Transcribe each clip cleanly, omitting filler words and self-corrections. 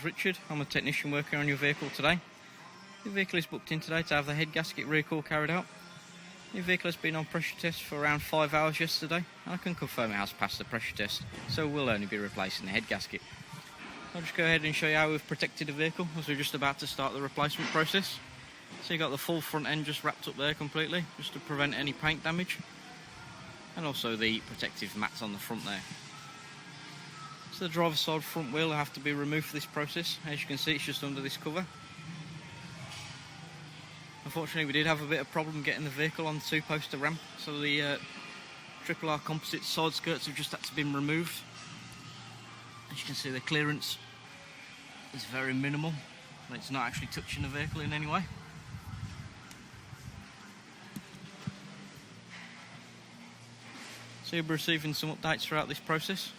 name's Richard. I'm a technician working on your vehicle today. Your vehicle is booked in today to have the head gasket recall carried out. Your vehicle has been on pressure test for around 5 hours yesterday, and I can confirm it has passed the pressure test, so we'll only be replacing the head gasket. I'll just go ahead and show you how we've protected the vehicle as we're just about to start the replacement process. So you've got the full front end just wrapped up there completely, just to prevent any paint damage, and also the protective mats on the front there. So the driver's side front wheel will have to be removed for this process. As you can see, it's just under this cover. Unfortunately, we did have a bit of problem getting the vehicle on the two-poster ramp, so the triple R composite side skirts have just had to be removed. As you can see, the clearance is very minimal, and it's not actually touching the vehicle in any way. So you'll be receiving some updates throughout this process.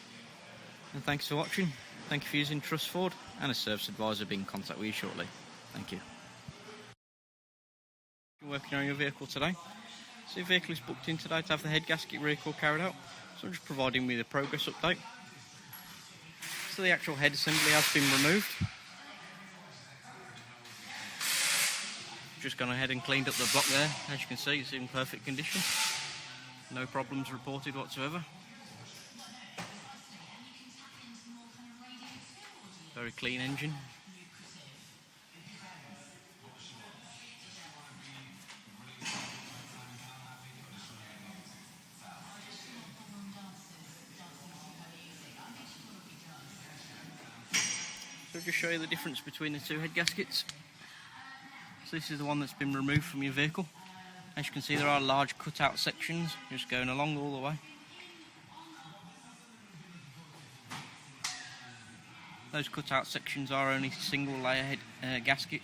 And thanks for watching. Thank you for using Trust Ford, and a service advisor will be in contact with you shortly. Thank you. You're working on your vehicle today. So your vehicle is booked in today to have the head gasket recall carried out. So I'm just providing you with a progress update. So the actual head assembly has been removed. Just gone ahead and cleaned up the block there. As you can see, it's in perfect condition. No problems reported whatsoever. Very clean engine. So I'll just show you the difference between the two head gaskets. So this is the one that's been removed from your vehicle. As you can see, there are large cut-out sections just going along all the way. Those cut-out sections are only single layer head gasket.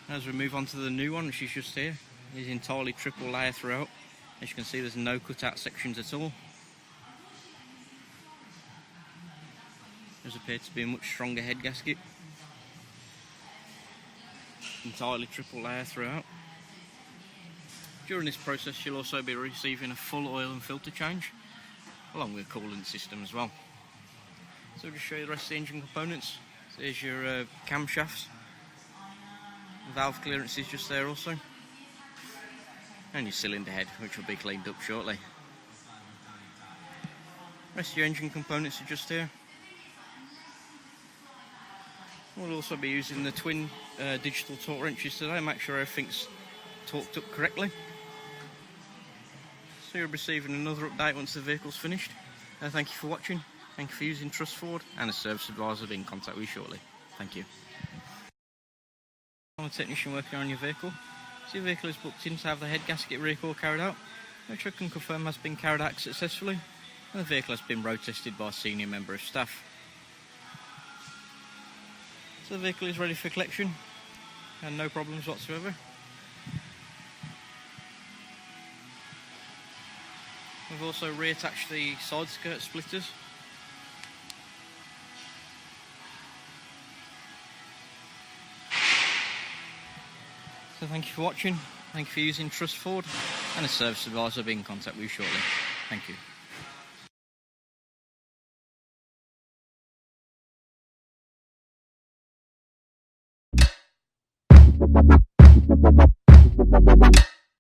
As we move on to the new one, which is just here, it is entirely triple layer throughout. As you can see, there's no cut-out sections at all. Does appear to be a much stronger head gasket. Entirely triple layer throughout. During this process, you'll also be receiving a full oil and filter change, along with a coolant system as well. So I'll just show you the rest of the engine components. So there's your camshafts, valve clearance is just there also, and your cylinder head, which will be cleaned up shortly. The rest of your engine components are just here. We'll also be using the twin digital torque wrenches today, make sure everything's torqued up correctly. So you'll be receiving another update once the vehicle's finished. Thank you for watching, thank you for using Trust Ford, and a service advisor will be in contact with you shortly. Thank you. I'm a technician working on your vehicle. So your vehicle is booked in to have the head gasket recall carried out, which I can confirm has been carried out successfully, and the vehicle has been road tested by a senior member of staff. So the vehicle is ready for collection, and no problems whatsoever. We've also reattached the side skirt splitters. So thank you for watching, thank you for using Trust Ford, and a service advisor will be in contact with you shortly. Thank you.